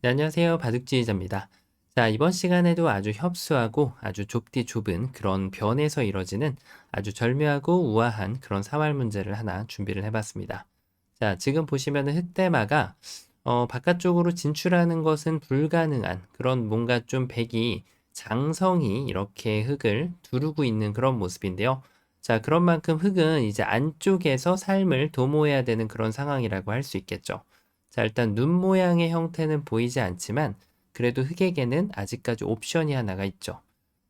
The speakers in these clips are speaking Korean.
네, 안녕하세요. 바둑지휘자입니다. 자, 이번 시간에도 아주 협소하고 아주 좁디 좁은 그런 변에서 이뤄지는 아주 절묘하고 우아한 그런 사활 문제를 하나 준비를 해봤습니다. 자, 지금 보시면은 흑대마가 바깥쪽으로 진출하는 것은 불가능한 그런 뭔가 좀 백이 장성이 이렇게 흙을 두르고 있는 그런 모습인데요. 자, 그런 만큼 흙은 이제 안쪽에서 삶을 도모해야 되는 그런 상황이라고 할 수 있겠죠. 자, 일단 눈 모양의 형태는 보이지 않지만 그래도 흑에게는 아직까지 옵션이 하나가 있죠.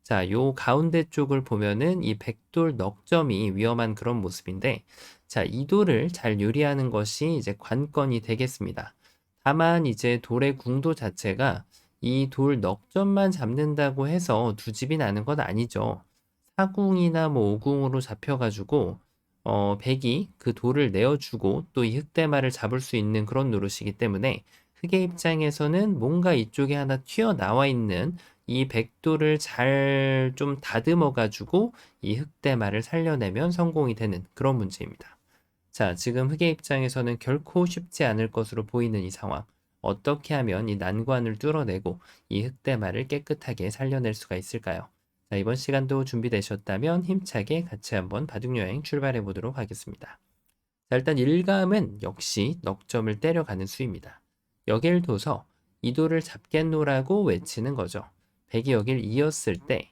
자, 요 가운데 쪽을 보면은 이 백돌 넉점이 위험한 그런 모습인데, 자, 이 돌을 잘 요리하는 것이 이제 관건이 되겠습니다. 다만 이제 돌의 궁도 자체가 이 돌 넉점만 잡는다고 해서 두 집이 나는 건 아니죠. 사궁이나 뭐 오궁으로 잡혀가지고 백이 그 돌을 내어주고 또 이 흑대마를 잡을 수 있는 그런 노릇이기 때문에 흑의 입장에서는 뭔가 이쪽에 하나 튀어나와 있는 이 백돌을 잘 좀 다듬어 가지고 이 흑대마를 살려내면 성공이 되는 그런 문제입니다. 자, 지금 흑의 입장에서는 결코 쉽지 않을 것으로 보이는 이 상황. 어떻게 하면 이 난관을 뚫어내고 이 흑대마를 깨끗하게 살려낼 수가 있을까요? 자, 이번 시간도 준비되셨다면 힘차게 같이 한번 바둑여행 출발해 보도록 하겠습니다. 자, 일단 일감은 역시 넉점을 때려가는 수입니다. 여길 둬서 이 돌을 잡겠노라고 외치는 거죠. 백이 여길 이었을 때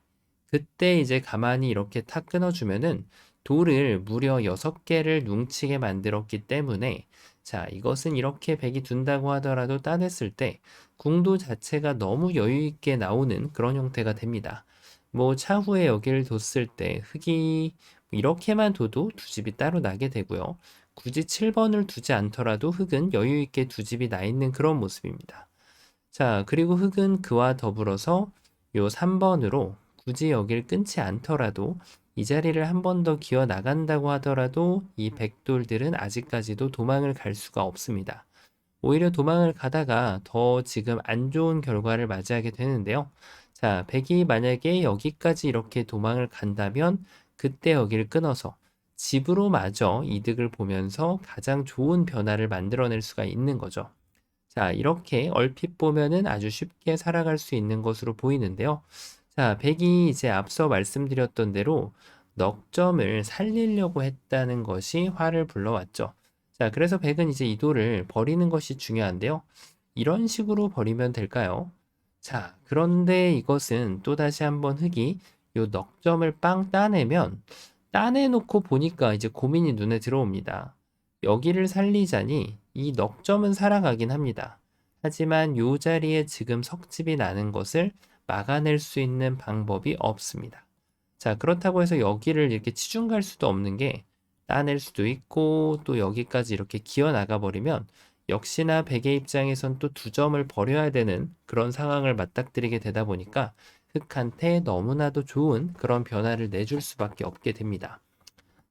그때 이제 가만히 이렇게 탁 끊어주면은 돌을 무려 6개를 뭉치게 만들었기 때문에 자, 이것은 이렇게 백이 둔다고 하더라도 따냈을 때 궁도 자체가 너무 여유 있게 나오는 그런 형태가 됩니다. 뭐 차후에 여기를 뒀을 때 흙이 이렇게만 둬도 두 집이 따로 나게 되고요. 굳이 7번을 두지 않더라도 흙은 여유 있게 두 집이 나 있는 그런 모습입니다. 자, 그리고 흙은 그와 더불어서 요 3번으로 굳이 여길 끊지 않더라도 이 자리를 한 번 더 기어 나간다고 하더라도 이 백돌들은 아직까지도 도망을 갈 수가 없습니다. 오히려 도망을 가다가 더 지금 안 좋은 결과를 맞이하게 되는데요. 자, 백이 만약에 여기까지 이렇게 도망을 간다면 그때 여기를 끊어서 집으로 마저 이득을 보면서 가장 좋은 변화를 만들어낼 수가 있는 거죠. 자, 이렇게 얼핏 보면은 아주 쉽게 살아갈 수 있는 것으로 보이는데요. 자, 백이 이제 앞서 말씀드렸던 대로 넉점을 살리려고 했다는 것이 화를 불러왔죠. 자, 그래서 백은 이제 이 돌을 버리는 것이 중요한데요. 이런 식으로 버리면 될까요? 자, 그런데 이것은 또다시 한번 흙이 요 넉점을 빵 따내면 따내놓고 보니까 이제 고민이 눈에 들어옵니다. 여기를 살리자니 이 넉점은 살아가긴 합니다. 하지만 요 자리에 지금 석집이 나는 것을 막아낼 수 있는 방법이 없습니다. 자, 그렇다고 해서 여기를 이렇게 치중 갈 수도 없는 게 따낼 수도 있고 또 여기까지 이렇게 기어 나가 버리면 역시나 백의 입장에선 또 두 점을 버려야 되는 그런 상황을 맞닥뜨리게 되다 보니까 흑한테 너무나도 좋은 그런 변화를 내줄 수밖에 없게 됩니다.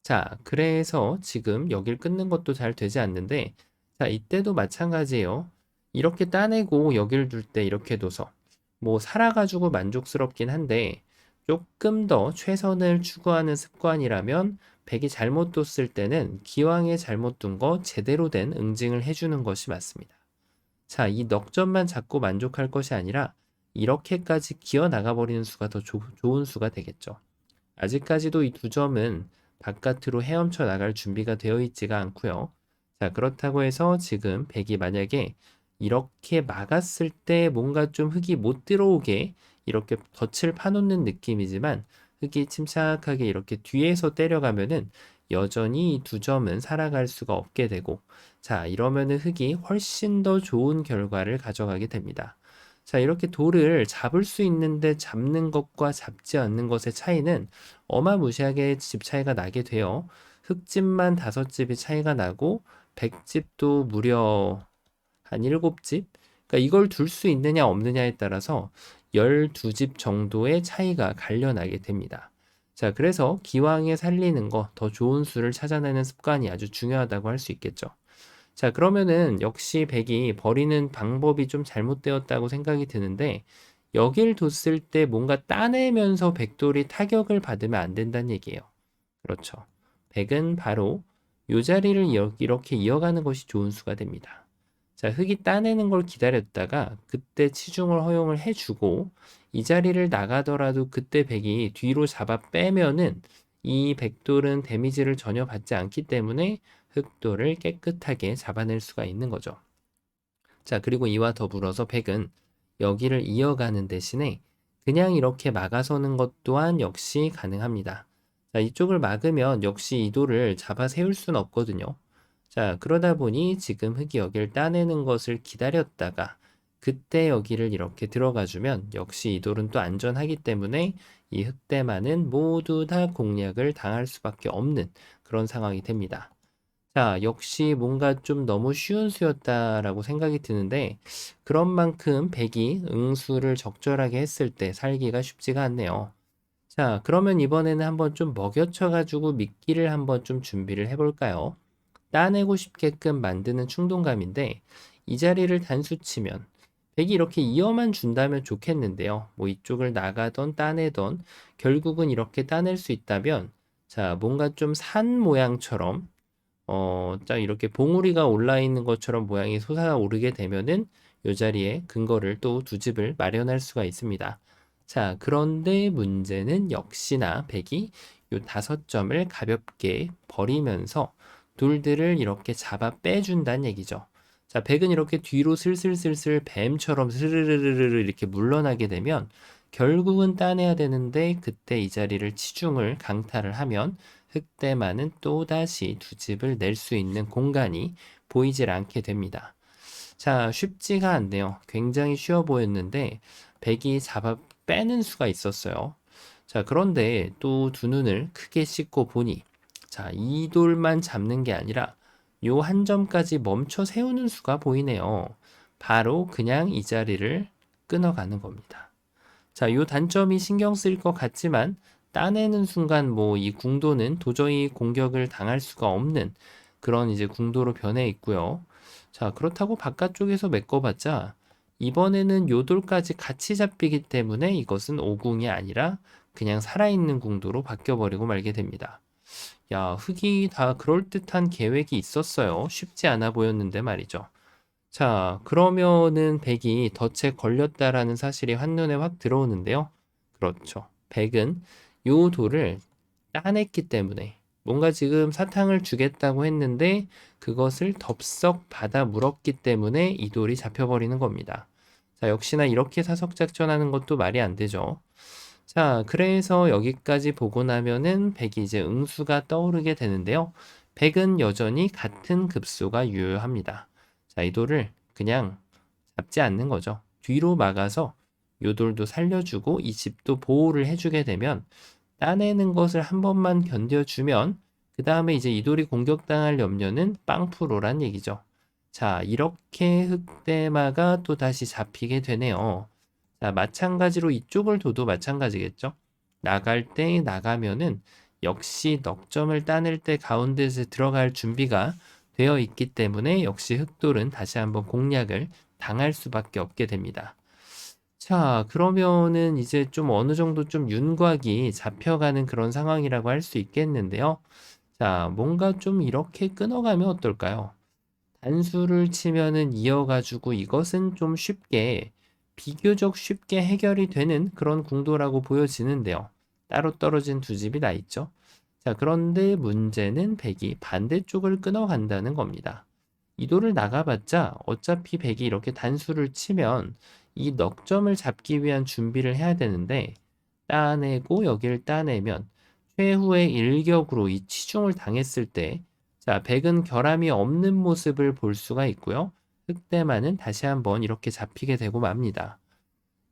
자, 그래서 지금 여길 끊는 것도 잘 되지 않는데, 자, 이때도 마찬가지예요. 이렇게 따내고 여기를 둘 때 이렇게 둬서, 뭐, 살아가지고 만족스럽긴 한데, 조금 더 최선을 추구하는 습관이라면, 백이 잘못 뒀을 때는 기왕에 잘못 둔 거 제대로 된 응징을 해주는 것이 맞습니다. 자, 이 넉점만 잡고 만족할 것이 아니라, 이렇게까지 기어 나가버리는 수가 더 좋은 수가 되겠죠. 아직까지도 이 두 점은 바깥으로 헤엄쳐 나갈 준비가 되어 있지가 않고요. 자, 그렇다고 해서 지금 백이 만약에 이렇게 막았을 때 뭔가 좀 흙이 못 들어오게 이렇게 덫을 파놓는 느낌이지만 흙이 침착하게 이렇게 뒤에서 때려가면은 여전히 이 두 점은 살아갈 수가 없게 되고 자, 이러면은 흙이 훨씬 더 좋은 결과를 가져가게 됩니다. 자, 이렇게 돌을 잡을 수 있는데 잡는 것과 잡지 않는 것의 차이는 어마무시하게 집 차이가 나게 돼요. 흙집만 5집이 차이가 나고 100집도 무려 한 7집? 그러니까 이걸 둘 수 있느냐 없느냐에 따라서 12집 정도의 차이가 갈려나게 됩니다. 자, 그래서 기왕에 살리는 거 더 좋은 수를 찾아내는 습관이 아주 중요하다고 할 수 있겠죠. 자, 그러면은 역시 백이 버리는 방법이 좀 잘못되었다고 생각이 드는데 여길 뒀을 때 뭔가 따내면서 백돌이 타격을 받으면 안 된다는 얘기예요. 그렇죠. 백은 바로 이 자리를 이렇게 이어가는 것이 좋은 수가 됩니다. 자, 흑이 따내는 걸 기다렸다가 그때 치중을 허용을 해주고 이 자리를 나가더라도 그때 백이 뒤로 잡아 빼면은 이 백돌은 데미지를 전혀 받지 않기 때문에 흑돌을 깨끗하게 잡아낼 수가 있는 거죠. 자, 그리고 이와 더불어서 백은 여기를 이어가는 대신에 그냥 이렇게 막아서는 것 또한 역시 가능합니다. 자, 이쪽을 막으면 역시 이 돌을 잡아 세울 수는 없거든요. 자, 그러다 보니 지금 흑이 여기를 따내는 것을 기다렸다가 그때 여기를 이렇게 들어가 주면 역시 이 돌은 또 안전하기 때문에 이 흑대만은 모두 다 공략을 당할 수밖에 없는 그런 상황이 됩니다. 자, 역시 뭔가 좀 너무 쉬운 수였다라고 생각이 드는데 그런 만큼 백이 응수를 적절하게 했을 때 살기가 쉽지가 않네요. 자, 그러면 이번에는 한번 좀 먹여쳐가지고 미끼를 한번 좀 준비를 해볼까요? 따내고 싶게끔 만드는 충동감인데 이 자리를 단수치면 백이 이렇게 이어만 준다면 좋겠는데요. 뭐 이쪽을 나가던 따내던 결국은 이렇게 따낼 수 있다면 자, 뭔가 좀 산 모양처럼 딱 이렇게 봉우리가 올라 있는 것처럼 모양이 솟아오르게 되면은 이 자리에 근거를 또 두 집을 마련할 수가 있습니다. 자, 그런데 문제는 역시나 백이 요 5점을 가볍게 버리면서 돌들을 이렇게 잡아 빼준다는 얘기죠. 자, 백은 이렇게 뒤로 슬슬슬슬 뱀처럼 스르르르르 이렇게 물러나게 되면 결국은 따내야 되는데 그때 이 자리를 치중을 강타를 하면 흑대만은 또다시 두 집을 낼 수 있는 공간이 보이질 않게 됩니다. 자, 쉽지가 않네요. 굉장히 쉬워 보였는데 백이 잡아 빼는 수가 있었어요. 자, 그런데 또 두 눈을 크게 씻고 보니 자, 이 돌만 잡는 게 아니라 요 한 점까지 멈춰 세우는 수가 보이네요. 바로 그냥 이 자리를 끊어가는 겁니다. 자, 요 단점이 신경 쓰일 것 같지만 따내는 순간 뭐 이 궁도는 도저히 공격을 당할 수가 없는 그런 이제 궁도로 변해 있고요. 자, 그렇다고 바깥쪽에서 메꿔봤자 이번에는 요돌까지 같이 잡히기 때문에 이것은 오궁이 아니라 그냥 살아있는 궁도로 바뀌어버리고 말게 됩니다. 야, 흑이 다 그럴듯한 계획이 있었어요. 쉽지 않아 보였는데 말이죠. 자, 그러면은 백이 덫에 걸렸다라는 사실이 한눈에 확 들어오는데요. 그렇죠. 백은 요 돌을 따냈기 때문에 뭔가 지금 사탕을 주겠다고 했는데 그것을 덥석 받아 물었기 때문에 이 돌이 잡혀버리는 겁니다. 자, 역시나 이렇게 사석작전하는 것도 말이 안 되죠. 자, 그래서 여기까지 보고 나면은 백이 이제 응수가 떠오르게 되는데요. 백은 여전히 같은 급소가 유효합니다. 자, 이 돌을 그냥 잡지 않는 거죠. 뒤로 막아서 요 돌도 살려주고 이 집도 보호를 해주게 되면 따내는 것을 한 번만 견뎌주면 그 다음에 이제 이 돌이 공격당할 염려는 빵프로란 얘기죠. 자, 이렇게 흑대마가 또 다시 잡히게 되네요. 자, 마찬가지로 이쪽을 둬도 마찬가지겠죠. 나갈 때 나가면은 역시 넉점을 따낼 때 가운데서 들어갈 준비가 되어 있기 때문에 역시 흑돌은 다시 한번 공략을 당할 수밖에 없게 됩니다. 자, 그러면은 이제 좀 어느 정도 좀 윤곽이 잡혀가는 그런 상황이라고 할 수 있겠는데요. 자, 뭔가 좀 이렇게 끊어가면 어떨까요? 단수를 치면은 이어가지고 이것은 좀 쉽게, 비교적 쉽게 해결이 되는 그런 궁도라고 보여지는데요. 따로 떨어진 두 집이 나 있죠. 자, 그런데 문제는 백이 반대쪽을 끊어간다는 겁니다. 이 돌을 나가봤자 어차피 백이 이렇게 단수를 치면 이 넉점을 잡기 위한 준비를 해야 되는데 따내고 여기를 따내면 최후의 일격으로 이 치중을 당했을 때 자, 백은 결함이 없는 모습을 볼 수가 있고요. 흑대만은 다시 한번 이렇게 잡히게 되고 맙니다.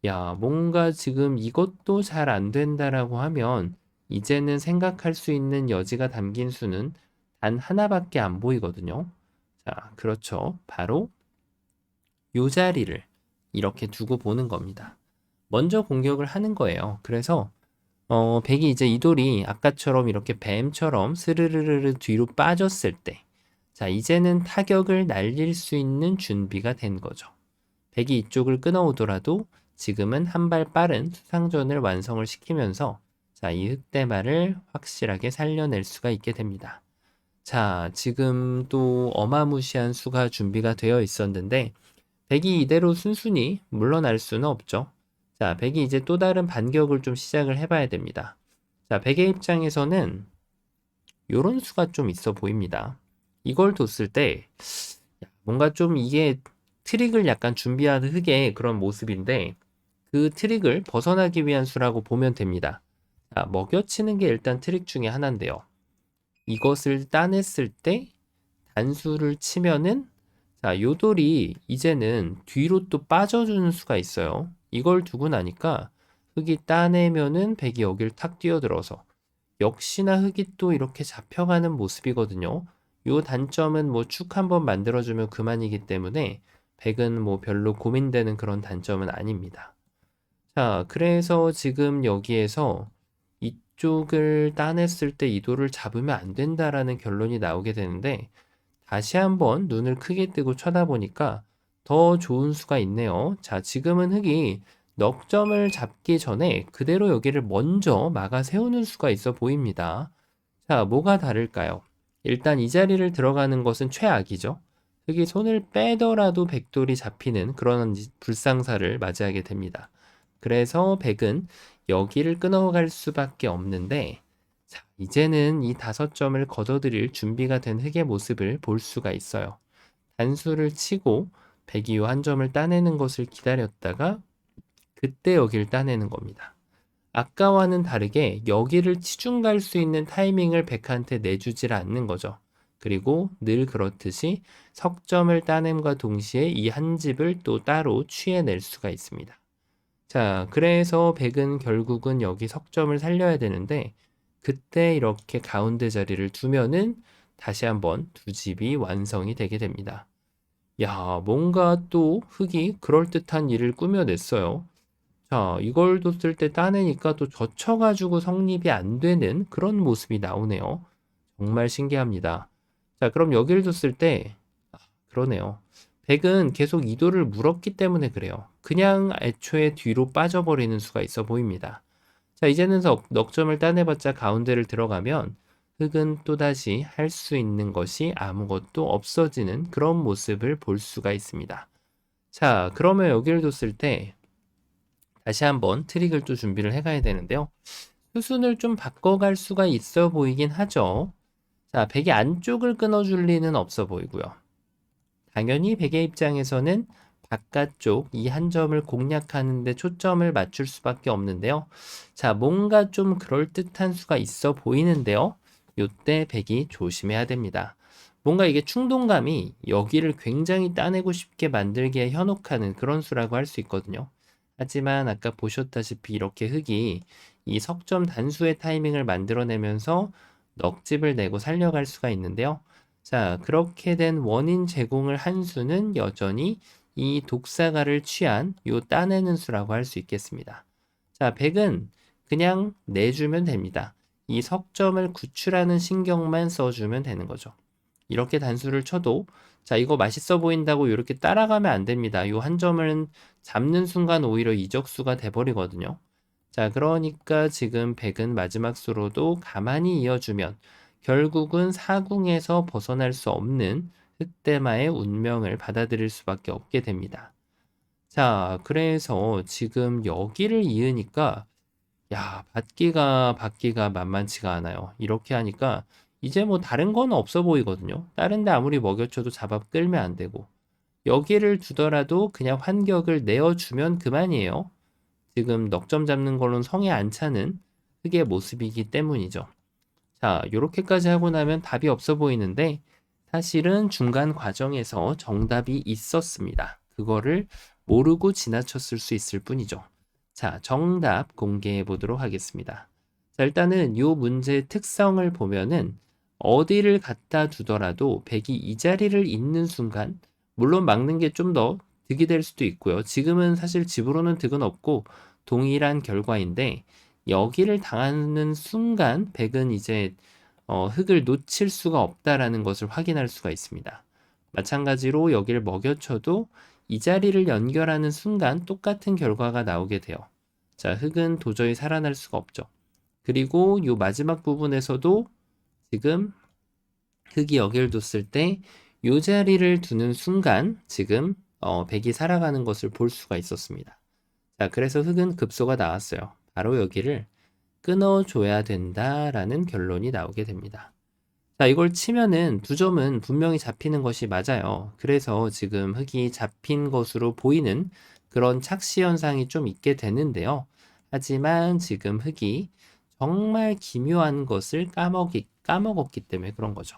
야, 뭔가 지금 이것도 잘 안 된다라고 하면 이제는 생각할 수 있는 여지가 담긴 수는 단 하나밖에 안 보이거든요. 자, 그렇죠. 바로 요 자리를 이렇게 두고 보는 겁니다. 먼저 공격을 하는 거예요. 그래서 백이 이제 이 돌이 아까처럼 이렇게 뱀처럼 스르르르르 뒤로 빠졌을 때 자, 이제는 타격을 날릴 수 있는 준비가 된 거죠. 백이 이쪽을 끊어오더라도 지금은 한 발 빠른 수상전을 완성을 시키면서 자, 이 흑대마를 확실하게 살려낼 수가 있게 됩니다. 자, 지금 또 어마무시한 수가 준비가 되어 있었는데, 백이 이대로 순순히 물러날 수는 없죠. 자, 백이 이제 또 다른 반격을 좀 시작을 해봐야 됩니다. 자, 백의 입장에서는 요런 수가 좀 있어 보입니다. 이걸 뒀을 때 뭔가 좀 이게 트릭을 약간 준비한 흑의 그런 모습인데 그 트릭을 벗어나기 위한 수라고 보면 됩니다. 자, 먹여치는 게 일단 트릭 중에 하나인데요. 이것을 따냈을 때 단수를 치면은 자, 요 돌이 이제는 뒤로 또 빠져주는 수가 있어요. 이걸 두고 나니까 흑이 따내면은 백이 여길 탁 뛰어들어서 역시나 흑이 또 이렇게 잡혀가는 모습이거든요. 요 단점은 뭐 축 한번 만들어주면 그만이기 때문에 백은 뭐 별로 고민되는 그런 단점은 아닙니다. 자, 그래서 지금 여기에서 이쪽을 따냈을 때 이 돌을 잡으면 안 된다라는 결론이 나오게 되는데 다시 한번 눈을 크게 뜨고 쳐다보니까 더 좋은 수가 있네요. 자, 지금은 흑이 넉 점을 잡기 전에 그대로 여기를 먼저 막아 세우는 수가 있어 보입니다. 자, 뭐가 다를까요? 일단 이 자리를 들어가는 것은 최악이죠. 흑이 손을 빼더라도 백돌이 잡히는 그런 불상사를 맞이하게 됩니다. 그래서 백은 여기를 끊어갈 수밖에 없는데 자, 이제는 이 5점을 걷어들일 준비가 된 흑의 모습을 볼 수가 있어요. 단수를 치고 백이 요 한 점을 따내는 것을 기다렸다가 그때 여기를 따내는 겁니다. 아까와는 다르게 여기를 치중 갈 수 있는 타이밍을 백한테 내주질 않는 거죠. 그리고 늘 그렇듯이 석점을 따냄과 동시에 이 한 집을 또 따로 취해낼 수가 있습니다. 자, 그래서 백은 결국은 여기 석점을 살려야 되는데 그때 이렇게 가운데 자리를 두면은 다시 한번 두 집이 완성이 되게 됩니다. 야, 뭔가 또 흑이 그럴듯한 일을 꾸며냈어요. 자, 이걸 뒀을 때 따내니까 또 젖혀가지고 성립이 안 되는 그런 모습이 나오네요. 정말 신기합니다. 자, 그럼 여기를 뒀을 때, 그러네요. 백은 계속 이도를 물었기 때문에 그래요. 그냥 애초에 뒤로 빠져버리는 수가 있어 보입니다. 자, 이제는 넉 점을 따내봤자 가운데를 들어가면 흑은 또다시 할 수 있는 것이 아무것도 없어지는 그런 모습을 볼 수가 있습니다. 자, 그러면 여기를 뒀을 때 다시 한번 트릭을 또 준비를 해가야 되는데요. 수순을 좀 바꿔갈 수가 있어 보이긴 하죠. 자, 백의 안쪽을 끊어줄 리는 없어 보이고요. 당연히 백의 입장에서는 바깥쪽 이 한 점을 공략하는데 초점을 맞출 수밖에 없는데요. 자, 뭔가 좀 그럴듯한 수가 있어 보이는데요. 요때 백이 조심해야 됩니다. 뭔가 이게 충동감이 여기를 굉장히 따내고 싶게 만들기에 현혹하는 그런 수라고 할 수 있거든요. 하지만 아까 보셨다시피 이렇게 흑이 이 석점 단수의 타이밍을 만들어내면서 넉집을 내고 살려갈 수가 있는데요. 자, 그렇게 된 원인 제공을 한 수는 여전히 이 독사가를 취한 요 따내는 수라고 할 수 있겠습니다. 자, 백은 그냥 내주면 됩니다. 이 석점을 구출하는 신경만 써주면 되는 거죠. 이렇게 단수를 쳐도 자, 이거 맛있어 보인다고 이렇게 따라가면 안 됩니다. 요 한 점은 잡는 순간 오히려 이적수가 돼버리거든요. 자, 그러니까 지금 백은 마지막 수로도 가만히 이어주면 결국은 사궁에서 벗어날 수 없는 흑대마의 운명을 받아들일 수밖에 없게 됩니다. 자, 그래서 지금 여기를 이으니까 받기가 만만치가 않아요. 이렇게 하니까 이제 뭐 다른 건 없어 보이거든요. 다른 데 아무리 먹여쳐도 잡아 끌면 안 되고 여기를 두더라도 그냥 환격을 내어주면 그만이에요. 지금 넉점 잡는 걸로는 성에 안 차는 흑의 모습이기 때문이죠. 자, 요렇게까지 하고 나면 답이 없어 보이는데 사실은 중간 과정에서 정답이 있었습니다. 그거를 모르고 지나쳤을 수 있을 뿐이죠. 자, 정답 공개해 보도록 하겠습니다. 자, 일단은 요 문제의 특성을 보면은 어디를 갖다 두더라도 백이 이 자리를 잇는 순간 물론 막는 게 좀 더 득이 될 수도 있고요. 지금은 사실 집으로는 득은 없고 동일한 결과인데 여기를 당하는 순간 백은 이제 흙을 놓칠 수가 없다라는 것을 확인할 수가 있습니다. 마찬가지로 여기를 먹여쳐도 이 자리를 연결하는 순간 똑같은 결과가 나오게 돼요. 자, 흙은 도저히 살아날 수가 없죠. 그리고 이 마지막 부분에서도 지금 흙이 여길 뒀을 때 요 자리를 두는 순간 지금 백이 살아가는 것을 볼 수가 있었습니다. 자, 그래서 흙은 급소가 나왔어요. 바로 여기를 끊어줘야 된다라는 결론이 나오게 됩니다. 자, 이걸 치면은 두 점은 분명히 잡히는 것이 맞아요. 그래서 지금 흙이 잡힌 것으로 보이는 그런 착시 현상이 좀 있게 되는데요. 하지만 지금 흙이 정말 기묘한 것을 까먹었기 때문에 그런 거죠.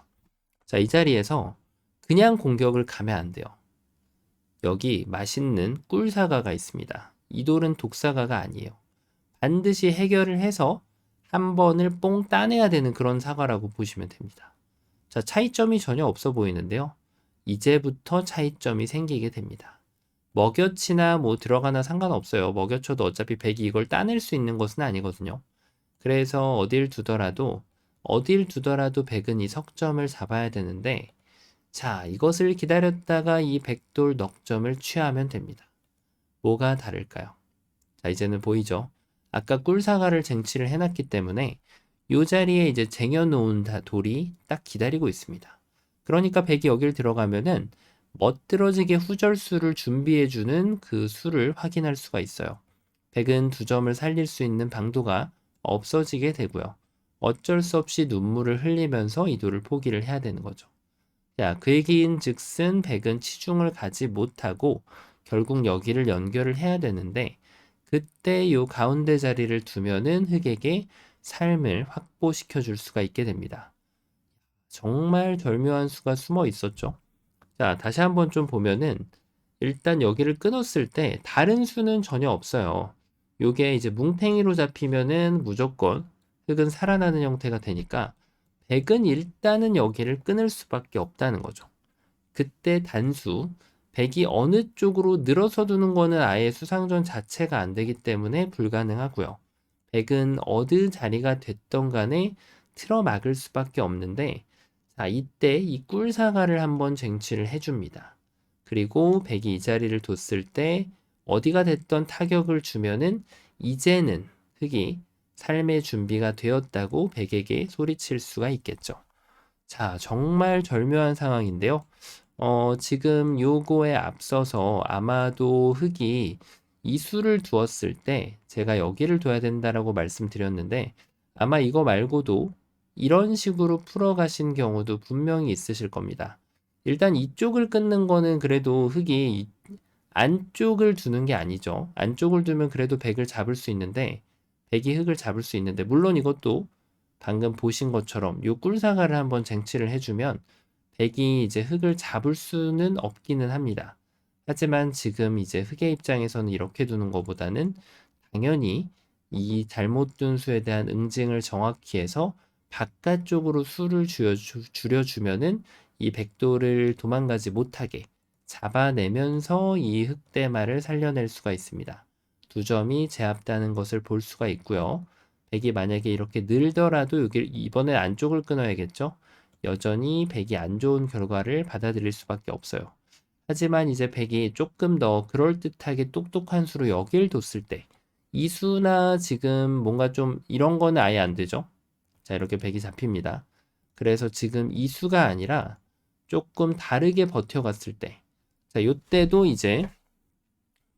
자, 이 자리에서 그냥 공격을 가면 안 돼요. 여기 맛있는 꿀사과가 있습니다. 이 돌은 독사과가 아니에요. 반드시 해결을 해서 한 번을 뽕 따내야 되는 그런 사과라고 보시면 됩니다. 자, 차이점이 전혀 없어 보이는데요. 이제부터 차이점이 생기게 됩니다. 먹여치나 뭐 들어가나 상관없어요. 먹여쳐도 어차피 백이 이걸 따낼 수 있는 것은 아니거든요. 그래서 어딜 두더라도 백은 이 석점을 잡아야 되는데, 자, 이것을 기다렸다가 이 백돌 넉점을 취하면 됩니다. 뭐가 다를까요? 자, 이제는 보이죠? 아까 꿀사과를 쟁취를 해놨기 때문에 이 자리에 이제 쟁여놓은 돌이 딱 기다리고 있습니다. 그러니까 백이 여길 들어가면은 멋들어지게 후절수를 준비해주는 그 수를 확인할 수가 있어요. 백은 두 점을 살릴 수 있는 방도가 없어지게 되고요. 어쩔 수 없이 눈물을 흘리면서 이 돌을 포기를 해야 되는 거죠. 자, 그 얘기인 즉슨 백은 치중을 가지 못하고 결국 여기를 연결을 해야 되는데 그때 요 가운데 자리를 두면은 흙에게 삶을 확보시켜 줄 수가 있게 됩니다. 정말 절묘한 수가 숨어 있었죠. 자, 다시 한번 좀 보면은 일단 여기를 끊었을 때 다른 수는 전혀 없어요. 요게 이제 뭉탱이로 잡히면은 무조건 흙은 살아나는 형태가 되니까 백은 일단은 여기를 끊을 수밖에 없다는 거죠. 그때 단수, 백이 어느 쪽으로 늘어서 두는 거는 아예 수상전 자체가 안 되기 때문에 불가능하고요. 백은 어느 자리가 됐던 간에 틀어막을 수밖에 없는데, 자, 이때 이 꿀사과를 한번 쟁취를 해줍니다. 그리고 백이 이 자리를 뒀을 때 어디가 됐던 타격을 주면은 이제는 흙이 삶의 준비가 되었다고 백에게 소리칠 수가 있겠죠. 자, 정말 절묘한 상황인데요. 지금 요거에 앞서서 아마도 흙이 이 수를 두었을 때 제가 여기를 둬야 된다라고 말씀드렸는데 아마 이거 말고도 이런 식으로 풀어가신 경우도 분명히 있으실 겁니다. 일단 이쪽을 끊는 거는 그래도 흙이 안쪽을 두는 게 아니죠. 안쪽을 두면 그래도 백을 잡을 수 있는데 백이 흙을 잡을 수 있는데 물론 이것도 방금 보신 것처럼 요 꿀사과를 한번 쟁취를 해주면 백이 이제 흙을 잡을 수는 없기는 합니다. 하지만 지금 이제 흙의 입장에서는 이렇게 두는 것보다는 당연히 이 잘못 둔 수에 대한 응징을 정확히 해서 바깥쪽으로 수를 줄여주면은 이 백도를 도망가지 못하게 잡아내면서 이 흙대마를 살려낼 수가 있습니다. 두 점이 제압되는 것을 볼 수가 있고요. 백이 만약에 이렇게 늘더라도 여기 이번에 안쪽을 끊어야겠죠. 여전히 백이 안 좋은 결과를 받아들일 수밖에 없어요. 하지만 이제 백이 조금 더 그럴듯하게 똑똑한 수로 여길 뒀을 때 이 수나 지금 뭔가 좀 이런 거는 아예 안 되죠. 자, 이렇게 백이 잡힙니다. 그래서 지금 이 수가 아니라 조금 다르게 버텨갔을 때 자, 요때도 이제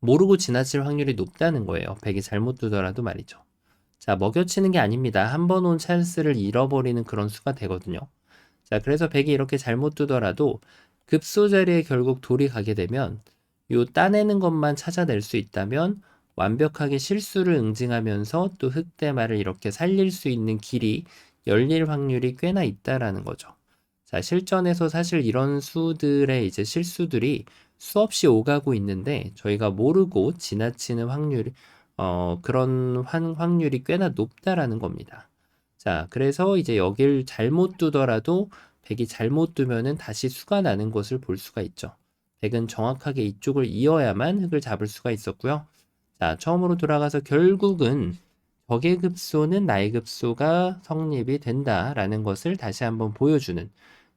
모르고 지나칠 확률이 높다는 거예요. 백이 잘못 두더라도 말이죠. 자, 먹여치는 게 아닙니다. 한 번 온 찬스를 잃어버리는 그런 수가 되거든요. 자, 그래서 백이 이렇게 잘못 두더라도 급소 자리에 결국 돌이 가게 되면 요 따내는 것만 찾아낼 수 있다면 완벽하게 실수를 응징하면서 또 흑대마를 이렇게 살릴 수 있는 길이 열릴 확률이 꽤나 있다라는 거죠. 자, 실전에서 사실 이런 수들의 이제 실수들이 수없이 오가고 있는데 저희가 모르고 지나치는 확률이 그런 확률이 꽤나 높다라는 겁니다. 자, 그래서 이제 여길 잘못 두더라도 백이 잘못 두면은 다시 수가 나는 것을 볼 수가 있죠. 백은 정확하게 이쪽을 이어야만 흙을 잡을 수가 있었고요. 자, 처음으로 돌아가서 결국은 적의 급소는 나의 급소가 성립이 된다라는 것을 다시 한번 보여주는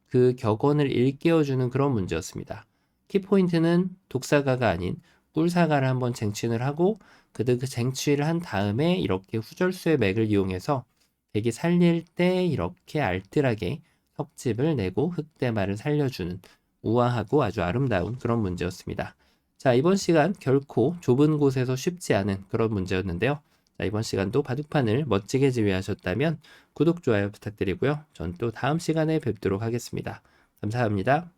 그 격언을 일깨워주는 그런 문제였습니다. 키포인트는 독사가가 아닌 꿀사가를 한번 쟁취를 하고 그 쟁취를 한 다음에 이렇게 후절수의 맥을 이용해서 백이 살릴 때 이렇게 알뜰하게 석집을 내고 흙대마를 살려주는 우아하고 아주 아름다운 그런 문제였습니다. 자, 이번 시간 결코 좁은 곳에서 쉽지 않은 그런 문제였는데요. 자, 이번 시간도 바둑판을 멋지게 지휘하셨다면 구독, 좋아요 부탁드리고요. 전 또 다음 시간에 뵙도록 하겠습니다. 감사합니다.